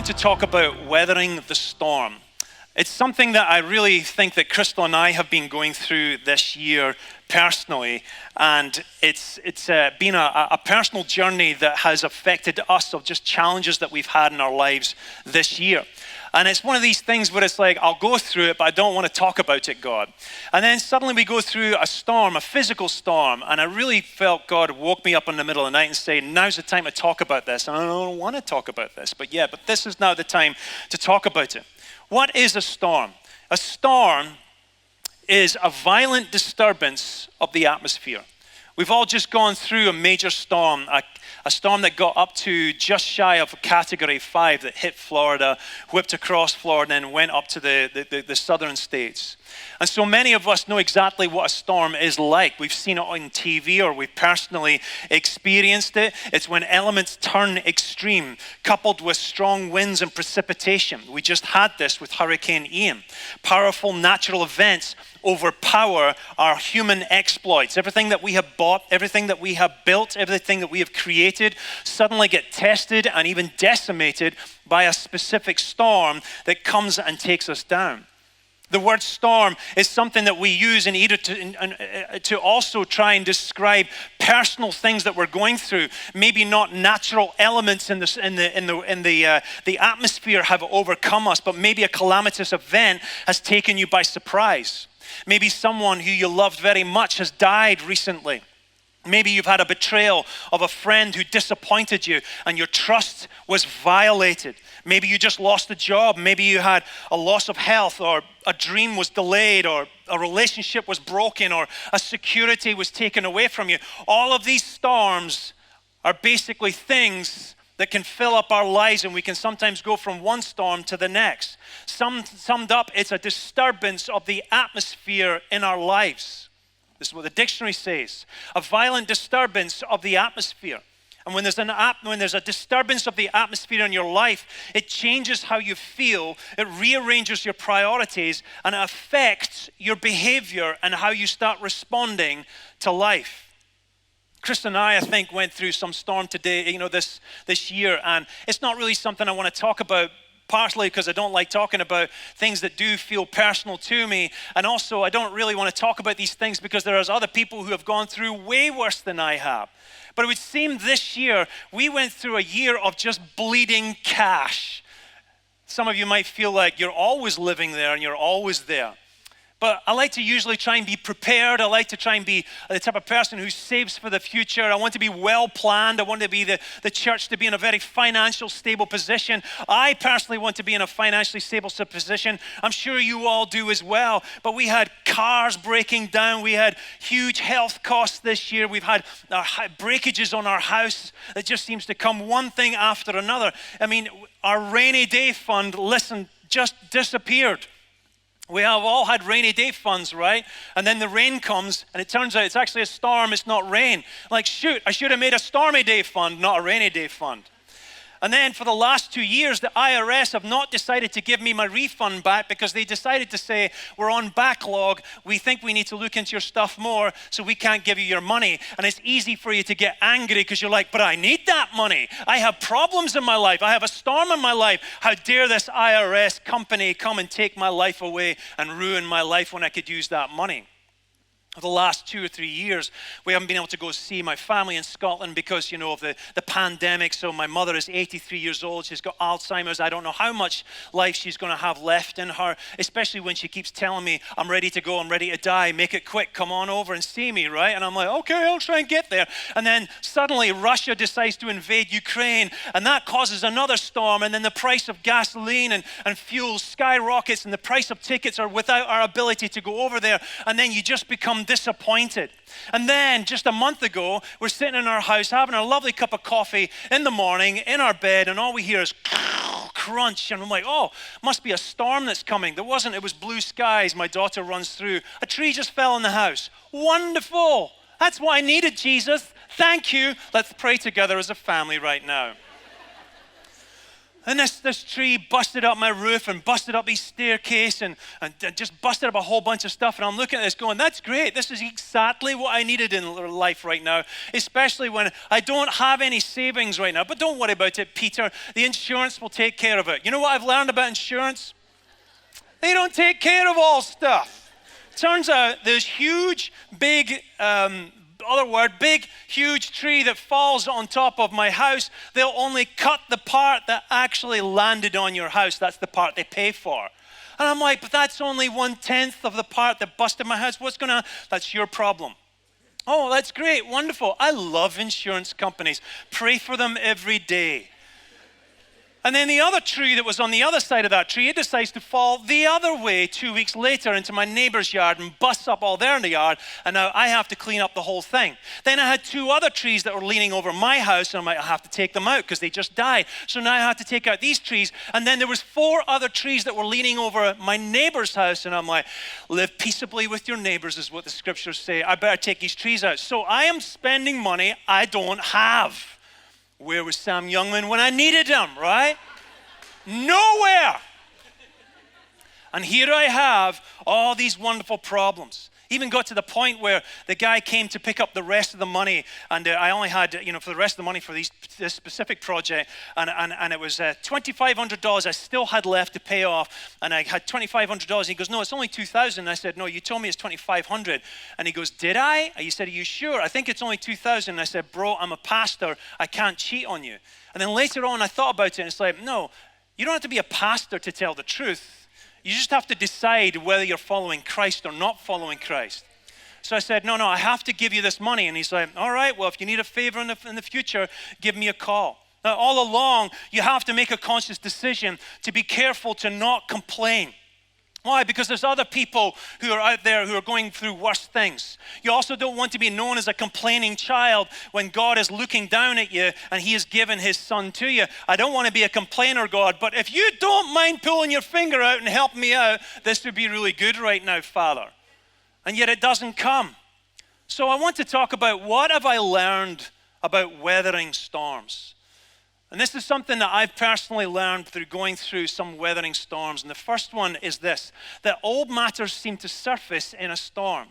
to talk about weathering the storm. It's something that I really think that Crystal and I have been going through this year personally, and it's been a personal journey that has affected us of just challenges that we've had in our lives this year. And it's one of these things where it's like, I'll go through it, but I don't want to talk about it, God. And then suddenly we go through a storm, a physical storm, and I really felt God woke me up in the middle of the night and say, now's the time to talk about this. And I don't want to talk about this, but this is now the time to talk about it. What is a storm? A storm is a violent disturbance of the atmosphere. We've all just gone through a major storm, a storm that got up to just shy of a category 5 that hit Florida, whipped across Florida, and went up to the southern states. And so many of us know exactly what a storm is like. We've seen it on TV or we've personally experienced it. It's when elements turn extreme, coupled with strong winds and precipitation. We just had this with Hurricane Ian. Powerful natural events overpower our human exploits. Everything that we have bought, everything that we have built, everything that we have created suddenly get tested and even decimated by a specific storm that comes and takes us down. The word storm is something that we use in either to also try and describe personal things that we're going through. Maybe not natural elements in the atmosphere have overcome us, but maybe a calamitous event has taken you by surprise. Maybe someone who you loved very much has died recently. Maybe you've had a betrayal of a friend who disappointed you and your trust was violated. Maybe you just lost a job. Maybe you had a loss of health, or a dream was delayed, or a relationship was broken, or a security was taken away from you. All of these storms are basically things that can fill up our lives, and we can sometimes go from one storm to the next. Summed up, it's a disturbance of the atmosphere in our lives. This is what the dictionary says. A violent disturbance of the atmosphere. And when there's a disturbance of the atmosphere in your life, it changes how you feel, it rearranges your priorities, and it affects your behavior and how you start responding to life. Chris and I think, went through some storm today, this year, and it's not really something I want to talk about, partly because I don't like talking about things that do feel personal to me, and also I don't really want to talk about these things because there are other people who have gone through way worse than I have. But it would seem this year, we went through a year of just bleeding cash. Some of you might feel like you're always living there and you're always there. But I like to usually try and be prepared. I like to try and be the type of person who saves for the future. I want to be well planned. I want to be the church to be in a very financial stable position. I personally want to be in a financially stable position. I'm sure you all do as well. But we had cars breaking down. We had huge health costs this year. We've had breakages on our house. It just seems to come one thing after another. I mean, our rainy day fund, just disappeared. We have all had rainy day funds, right? And then the rain comes, and it turns out it's actually a storm, it's not rain. Like, shoot, I should have made a stormy day fund, not a rainy day fund. And then for the last 2 years, the IRS have not decided to give me my refund back because they decided to say, we're on backlog, we think we need to look into your stuff more, so we can't give you your money. And it's easy for you to get angry because you're like, but I need that money. I have problems in my life. I have a storm in my life. How dare this IRS company come and take my life away and ruin my life when I could use that money? For the last 2 or 3 years, we haven't been able to go see my family in Scotland because, of the pandemic. So my mother is 83 years old. She's got Alzheimer's. I don't know how much life she's going to have left in her, especially when she keeps telling me, I'm ready to go, I'm ready to die, make it quick, come on over and see me, right? And I'm like, okay, I'll try and get there. And then suddenly Russia decides to invade Ukraine, and that causes another storm, and then the price of gasoline and fuel skyrockets, and the price of tickets are without our ability to go over there, and then you just become disappointed. And then just a month ago, we're sitting in our house having a lovely cup of coffee in the morning in our bed, and all we hear is crunch, and I'm like, oh, must be a storm that's coming. There wasn't. It was blue skies. My daughter runs through. A tree just fell in the house. Wonderful. That's what I needed, Jesus. Thank you. Let's pray together as a family right now. And this tree busted up my roof and busted up his staircase and just busted up a whole bunch of stuff. And I'm looking at this going, that's great. This is exactly what I needed in life right now, especially when I don't have any savings right now. But don't worry about it, Peter. The insurance will take care of it. You know what I've learned about insurance? They don't take care of all stuff. Turns out this huge, big, big, huge tree that falls on top of my house, they'll only cut the part that actually landed on your house. That's the part they pay for. And I'm like, but that's only 1/10 of the part that busted my house. What's going on? That's your problem. Oh, that's great. Wonderful. I love insurance companies. Pray for them every day. And then the other tree that was on the other side of that tree, it decides to fall the other way 2 weeks later into my neighbor's yard and busts up all there in the yard. And now I have to clean up the whole thing. Then I had 2 other trees that were leaning over my house, and I'm like, I have to take them out because they just died. So now I have to take out these trees. And then there was 4 other trees that were leaning over my neighbor's house. And I'm like, live peaceably with your neighbors is what the scriptures say. I better take these trees out. So I am spending money I don't have. Where was Sam Youngman when I needed him, right? Nowhere. And here I have all these wonderful problems. Even got to the point where the guy came to pick up the rest of the money, and I only had, for the rest of the money for this specific project, and it was $2,500 I still had left to pay off, and I had $2,500. He goes, no, it's only $2,000. I said, no, you told me it's $2,500. And he goes, did I? He said, are you sure? I think it's only $2,000. And I said, bro, I'm a pastor. I can't cheat on you. And then later on, I thought about it, and it's like, no, you don't have to be a pastor to tell the truth. You just have to decide whether you're following Christ or not following Christ. So I said, no, I have to give you this money. And he's like, all right, well, if you need a favor in the future, give me a call. Now, all along, you have to make a conscious decision to be careful to not complain. Why? Because there's other people who are out there who are going through worse things. You also don't want to be known as a complaining child when God is looking down at you and he has given his son to you. I don't want to be a complainer, God, but if you don't mind pulling your finger out and helping me out, this would be really good right now, Father. And yet it doesn't come. So I want to talk about what have I learned about weathering storms. And this is something that I've personally learned through going through some weathering storms. And the first one is this, that old matters seem to surface in a storm.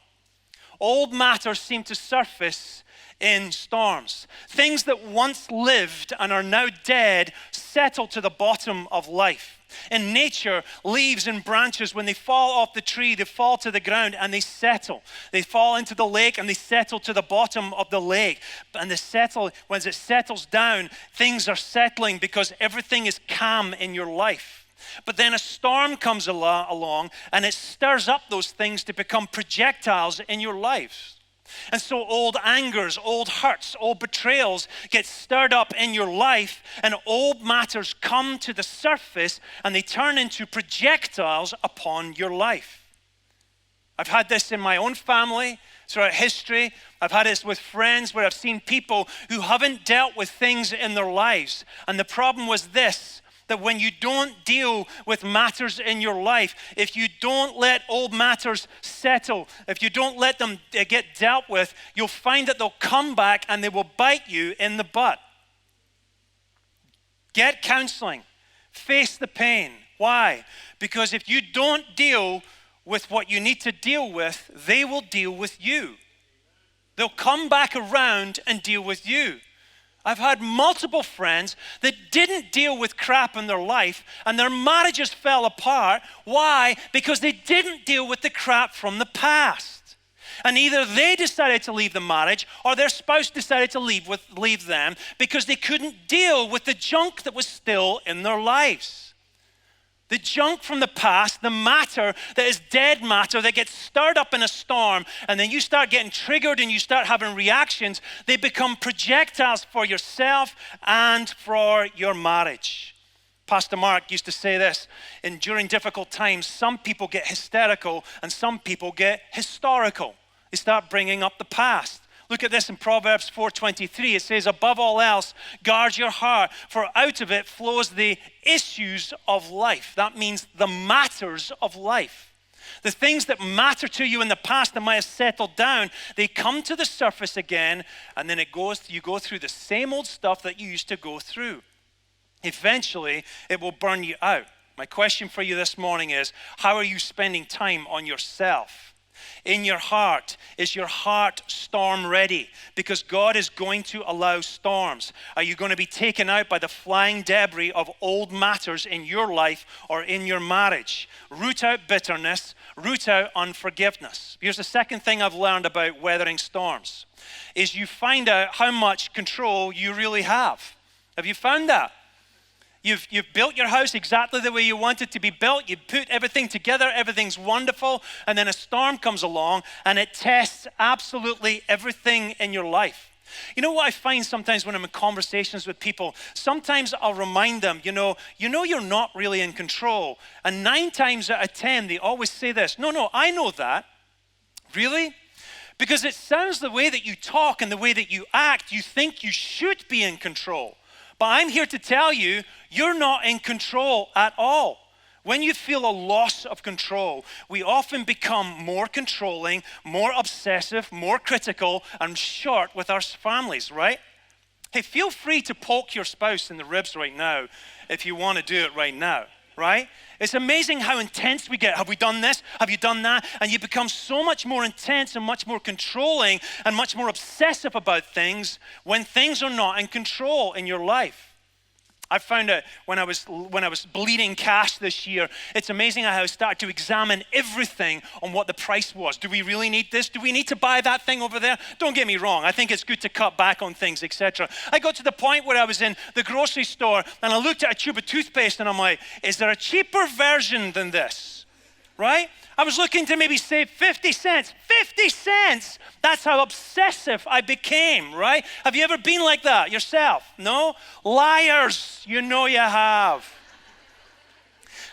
Old matters seem to surface in storms. Things that once lived and are now dead settle to the bottom of life. In nature, leaves and branches, when they fall off the tree, they fall to the ground and they settle. They fall into the lake and they settle to the bottom of the lake. And once it settles down, things are settling because everything is calm in your life. But then a storm comes along and it stirs up those things to become projectiles in your life. And so old angers, old hurts, old betrayals get stirred up in your life, and old matters come to the surface and they turn into projectiles upon your life. I've had this in my own family throughout history. I've had this with friends where I've seen people who haven't dealt with things in their lives. And the problem was this, that when you don't deal with matters in your life, if you don't let old matters settle, if you don't let them get dealt with, you'll find that they'll come back and they will bite you in the butt. Get counseling. Face the pain. Why? Because if you don't deal with what you need to deal with, they will deal with you. They'll come back around and deal with you. I've had multiple friends that didn't deal with crap in their life and their marriages fell apart. Why? Because they didn't deal with the crap from the past. And either they decided to leave the marriage or their spouse decided to leave them because they couldn't deal with the junk that was still in their lives. The junk from the past, the matter that is dead matter that gets stirred up in a storm, and then you start getting triggered and you start having reactions, they become projectiles for yourself and for your marriage. Pastor Mark used to say this, during difficult times, some people get hysterical and some people get historical. They start bringing up the past. Look at this in Proverbs 4:23. It says, above all else, guard your heart, for out of it flows the issues of life. That means the matters of life. The things that matter to you in the past that might have settled down, they come to the surface again, and then you go through the same old stuff that you used to go through. eventually it will burn you out. My question for you this morning is, how are you spending time on yourself? In your heart, is your heart storm ready? Because God is going to allow storms. Are you going to be taken out by the flying debris of old matters in your life or in your marriage? Root out bitterness, root out unforgiveness. Here's the second thing I've learned about weathering storms, is you find out how much control you really have. Have you found that? You've built your house exactly the way you want it to be built. You put everything together, everything's wonderful, and then a storm comes along and it tests absolutely everything in your life. You know what I find sometimes when I'm in conversations with people? Sometimes I'll remind them, you know you're not really in control. And 9 times out of 10, they always say this, no, I know that. Really? Because it sounds the way that you talk and the way that you act, you think you should be in control. But I'm here to tell you, you're not in control at all. When you feel a loss of control, we often become more controlling, more obsessive, more critical, and short with our families, right? Hey, feel free to poke your spouse in the ribs right now if you want to do it right now, right? It's amazing how intense we get. Have we done this? Have you done that? And you become so much more intense and much more controlling and much more obsessive about things when things are not in control in your life. I found out when I was bleeding cash this year, it's amazing how I started to examine everything on what the price was. Do we really need this? Do we need to buy that thing over there? Don't get me wrong. I think it's good to cut back on things, etc. I got to the point where I was in the grocery store and I looked at a tube of toothpaste and I'm like, is there a cheaper version than this? Right? I was looking to maybe save 50 cents. 50 cents! That's how obsessive I became, right? Have you ever been like that yourself? No? Liars, you know you have.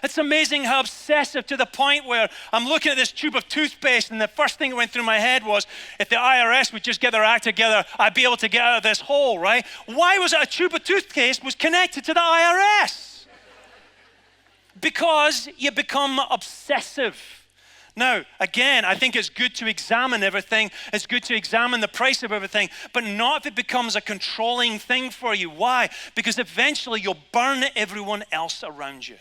It's amazing how obsessive, to the point where I'm looking at this tube of toothpaste and the first thing that went through my head was, if the IRS would just get their act together, I'd be able to get out of this hole, right? Why was it a tube of toothpaste was connected to the IRS? Because you become obsessive. Now, again, I think it's good to examine everything. It's good to examine the price of everything, but not if it becomes a controlling thing for you. Why? Because eventually you'll burn everyone else around you.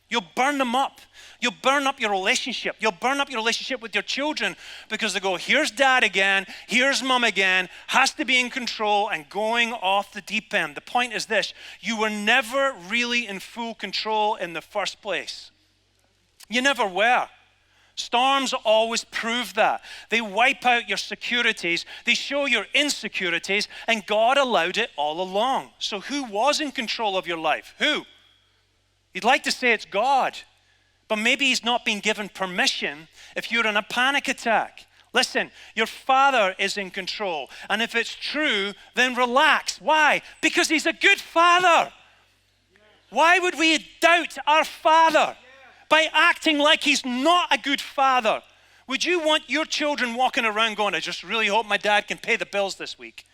You'll burn them up. You'll burn up your relationship. You'll burn up your relationship with your children because they go, here's dad again, here's mom again, has to be in control and going off the deep end. The point is this, you were never really in full control in the first place. You never were. Storms always prove that. They wipe out your securities, they show your insecurities, and God allowed it all along. So who was in control of your life? Who? You'd like to say it's God, but maybe he's not been given permission if you're in a panic attack. Listen, your Father is in control, and if it's true, then relax. Why? Because he's a good Father. Why would we doubt our Father by acting like he's not a good father? Would you want your children walking around going, I just really hope my dad can pay the bills this week?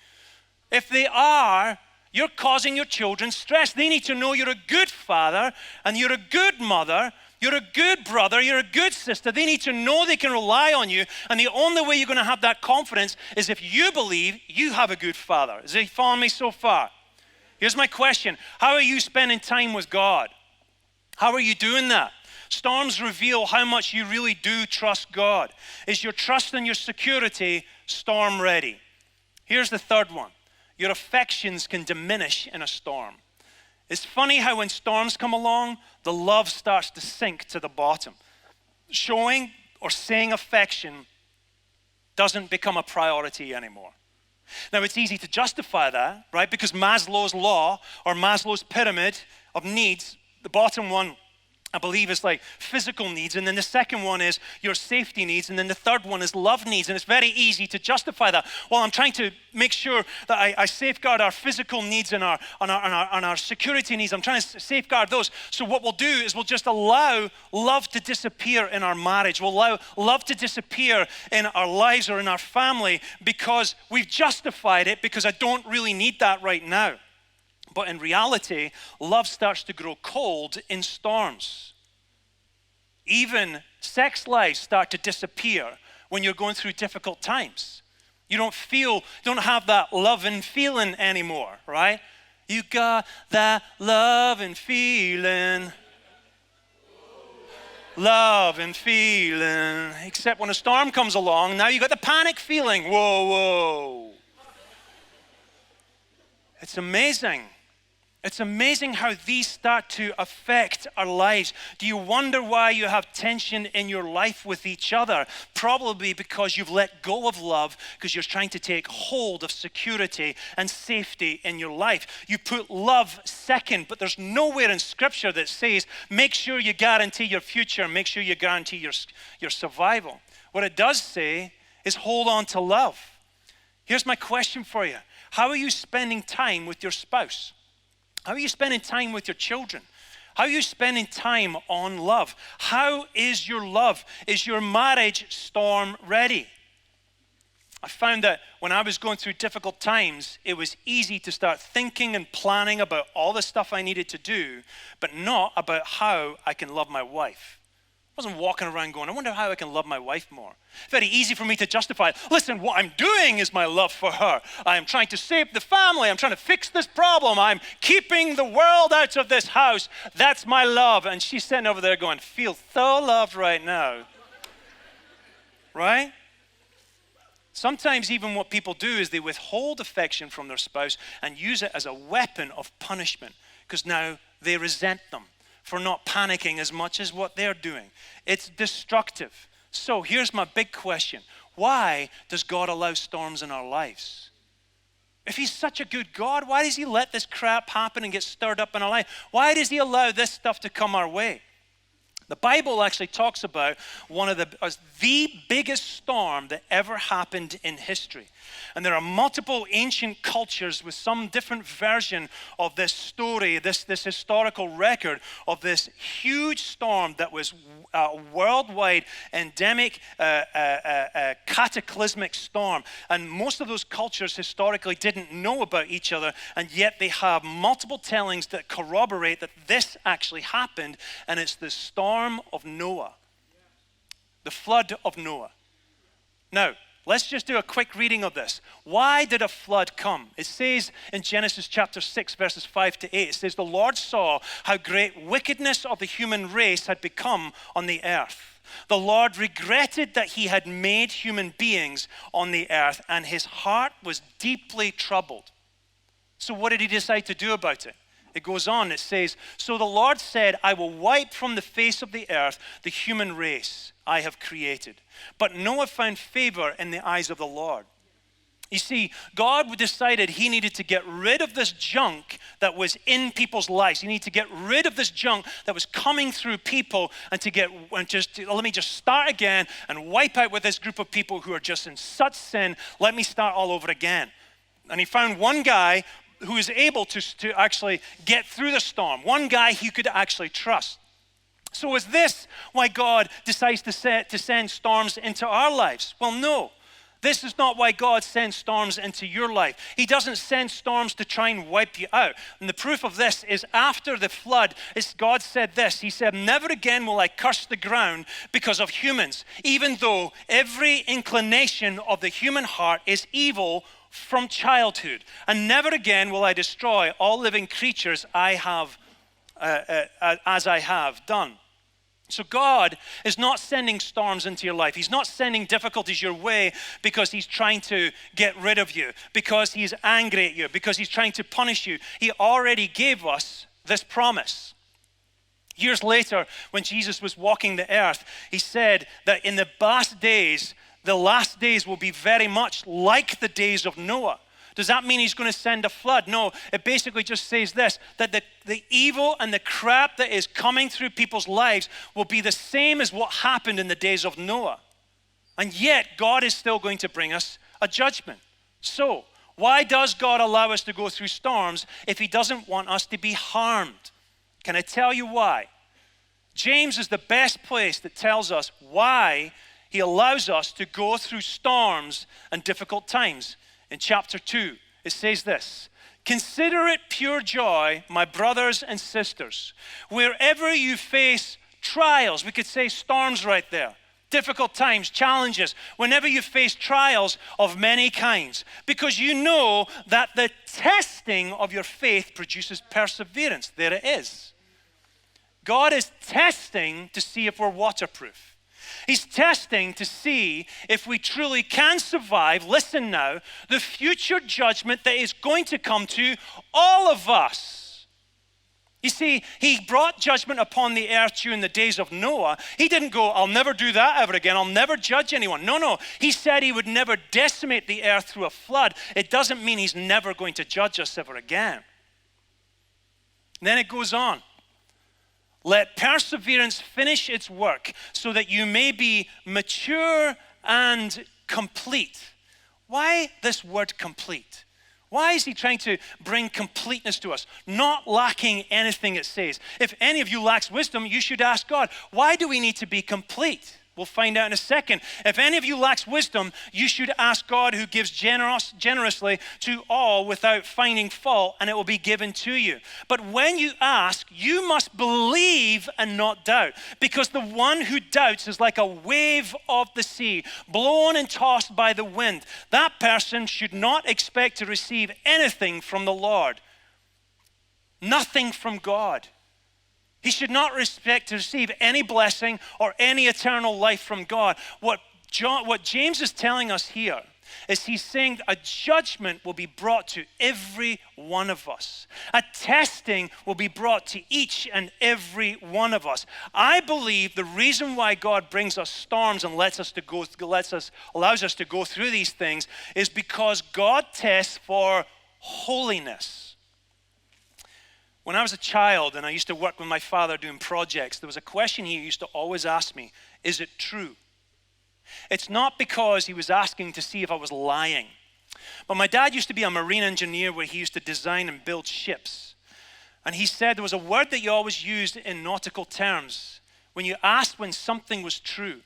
If they are, you're causing your children stress. They need to know you're a good father and you're a good mother, you're a good brother, you're a good sister. They need to know they can rely on you, and the only way you're going to have that confidence is if you believe you have a good father. Is he following me so far? Here's my question. How are you spending time with God? How are you doing that? Storms reveal how much you really do trust God. Is your trust and your security storm ready? Here's the third one. Your affections can diminish in a storm. It's funny how when storms come along, the love starts to sink to the bottom. Showing or saying affection doesn't become a priority anymore. Now, it's easy to justify that, right? Because Maslow's law or Maslow's pyramid of needs, the bottom one, I believe, is like physical needs, and then the second one is your safety needs, and then the third one is love needs, and it's very easy to justify that. Well, I'm trying to make sure that I safeguard our physical needs and our security needs. I'm trying to safeguard those. So what we'll do is we'll just allow love to disappear in our marriage. We'll allow love to disappear in our lives or in our family because we've justified it because I don't really need that right now. But in reality, love starts to grow cold in storms. Even sex lives start to disappear when you're going through difficult times. You don't have that love and feeling anymore, right? You got that love and feeling. Love and feeling. Except when a storm comes along, now you got the panic feeling. Whoa, whoa. It's amazing. It's amazing how these start to affect our lives. Do you wonder why you have tension in your life with each other? Probably because you've let go of love, because you're trying to take hold of security and safety in your life. You put love second, but there's nowhere in Scripture that says, make sure you guarantee your future, make sure you guarantee your survival. What it does say is hold on to love. Here's my question for you. How are you spending time with your spouse? How are you spending time with your children? How are you spending time on love? How is your love? Is your marriage storm ready? I found that when I was going through difficult times, it was easy to start thinking and planning about all the stuff I needed to do, but not about how I can love my wife. I wasn't walking around going, I wonder how I can love my wife more. Very easy for me to justify. Listen, what I'm doing is my love for her. I am trying to save the family. I'm trying to fix this problem. I'm keeping the world out of this house. That's my love. And she's sitting over there going, feel so loved right now. Right? Sometimes even what people do is they withhold affection from their spouse and use it as a weapon of punishment because now they resent them for not panicking as much as what they're doing. It's destructive. So here's my big question. Why does God allow storms in our lives? If he's such a good God, why does he let this crap happen and get stirred up in our life? Why does he allow this stuff to come our way? The Bible actually talks about one of the biggest storm that ever happened in history. And there are multiple ancient cultures with some different version of this story, this historical record of this huge storm that was a worldwide endemic, cataclysmic storm. And most of those cultures historically didn't know about each other, and yet they have multiple tellings that corroborate that this actually happened, and it's the storm of Noah, the flood of Noah. Now, let's just do a quick reading of this. Why did a flood come? It says in Genesis chapter 6, verses 5 to 8, it says, the Lord saw how great wickedness of the human race had become on the earth. The Lord regretted that he had made human beings on the earth, and his heart was deeply troubled. So what did he decide to do about it? It goes on, it says, so the Lord said, I will wipe from the face of the earth the human race I have created. But Noah found favor in the eyes of the Lord. You see, God decided he needed to get rid of this junk that was in people's lives. He needed to get rid of this junk that was coming through people and let me just start again and wipe out with this group of people who are just in such sin. Let me start all over again. And he found one guy who is able to actually get through the storm. One guy he could actually trust. So is this why God decides to send storms into our lives? Well, no. This is not why God sends storms into your life. He doesn't send storms to try and wipe you out. And the proof of this is after the flood, God said this. He said, never again will I curse the ground because of humans, even though every inclination of the human heart is evil from childhood. And never again will I destroy all living creatures as I have done. So God is not sending storms into your life. He's not sending difficulties your way because he's trying to get rid of you, because he's angry at you, because he's trying to punish you. He already gave us this promise. Years later, when Jesus was walking the earth, he said that in the last days will be very much like the days of Noah. Does that mean he's going to send a flood? No, it basically just says this, that the evil and the crap that is coming through people's lives will be the same as what happened in the days of Noah. And yet, God is still going to bring us a judgment. So, why does God allow us to go through storms if he doesn't want us to be harmed? Can I tell you why? James is the best place that tells us why he allows us to go through storms and difficult times. In chapter 2, it says this, consider it pure joy, my brothers and sisters, wherever you face trials. We could say storms right there. difficult times, challenges, whenever you face trials of many kinds, because you know that the testing of your faith produces perseverance. There it is. God is testing to see if we're waterproof. He's testing to see if we truly can survive, listen now, the future judgment that is going to come to all of us. You see, he brought judgment upon the earth during the days of Noah. He didn't go, I'll never do that ever again. I'll never judge anyone. No. He said he would never decimate the earth through a flood. It doesn't mean he's never going to judge us ever again. And then it goes on. Let perseverance finish its work so that you may be mature and complete. Why this word complete? Why is he trying to bring completeness to us? Not lacking anything, it says. If any of you lacks wisdom, you should ask God. Why do we need to be complete? We'll find out in a second. If any of you lacks wisdom, you should ask God, who gives generously to all without finding fault, and it will be given to you. But when you ask, you must believe and not doubt, because the one who doubts is like a wave of the sea, blown and tossed by the wind. That person should not expect to receive anything from the Lord. Nothing from God. He should not expect to receive any blessing or any eternal life from God. What James is telling us here is he's saying a judgment will be brought to every one of us. A testing will be brought to each and every one of us. I believe the reason why God brings us storms and allows us to go through these things is because God tests for holiness. When I was a child and I used to work with my father doing projects, there was a question he used to always ask me, is it true? It's not because he was asking to see if I was lying. But my dad used to be a marine engineer where he used to design and build ships. And he said there was a word that you always used in nautical terms when you asked when something was true.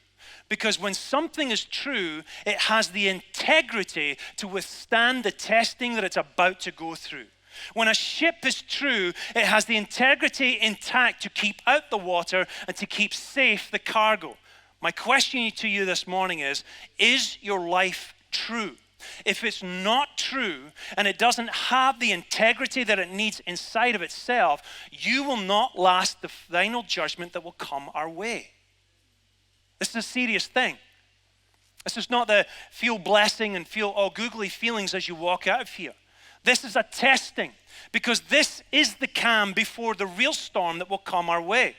Because when something is true, it has the integrity to withstand the testing that it's about to go through. When a ship is true, it has the integrity intact to keep out the water and to keep safe the cargo. My question to you this morning is your life true? If it's not true and it doesn't have the integrity that it needs inside of itself, you will not last the final judgment that will come our way. This is a serious thing. This is not the feel blessing and feel all googly feelings as you walk out of here. This is a testing, because this is the calm before the real storm that will come our way.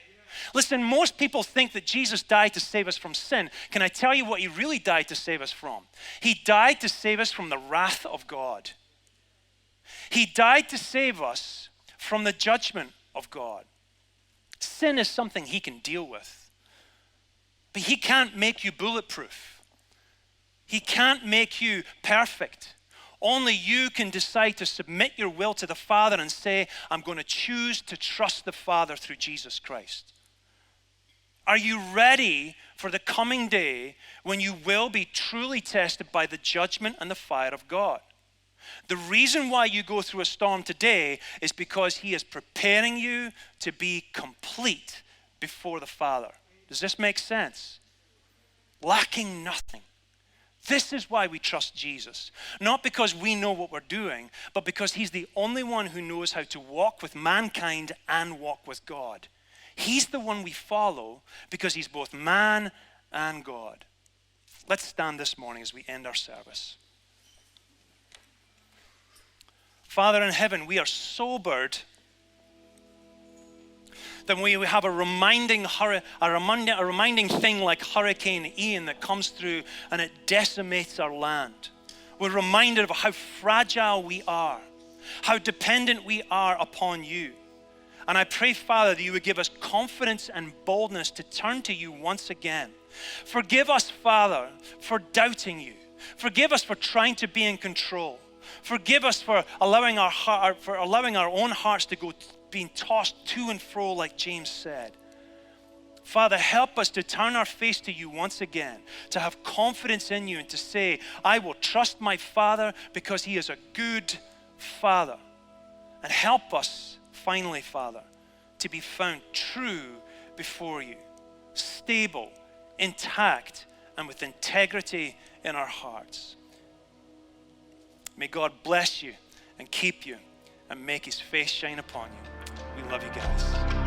Listen, most people think that Jesus died to save us from sin. Can I tell you what he really died to save us from? He died to save us from the wrath of God. He died to save us from the judgment of God. Sin is something he can deal with, but he can't make you bulletproof. He can't make you perfect. Only you can decide to submit your will to the Father and say, I'm going to choose to trust the Father through Jesus Christ. Are you ready for the coming day when you will be truly tested by the judgment and the fire of God? The reason why you go through a storm today is because he is preparing you to be complete before the Father. Does this make sense? Lacking nothing. This is why we trust Jesus. Not because we know what we're doing, but because he's the only one who knows how to walk with mankind and walk with God. He's the one we follow because he's both man and God. Let's stand this morning as we end our service. Father in heaven, we are sobered that we have a reminding thing like Hurricane Ian that comes through and it decimates our land. We're reminded of how fragile we are, how dependent we are upon you. And I pray, Father, that you would give us confidence and boldness to turn to you once again. Forgive us, Father, for doubting you. Forgive us for trying to be in control. Forgive us for allowing our own hearts to go being tossed to and fro like James said. Father, help us to turn our face to you once again, to have confidence in you and to say, I will trust my Father because he is a good Father. And help us finally, Father, to be found true before you, stable, intact and with integrity in our hearts. May God bless you and keep you and make his face shine upon you. We love you guys.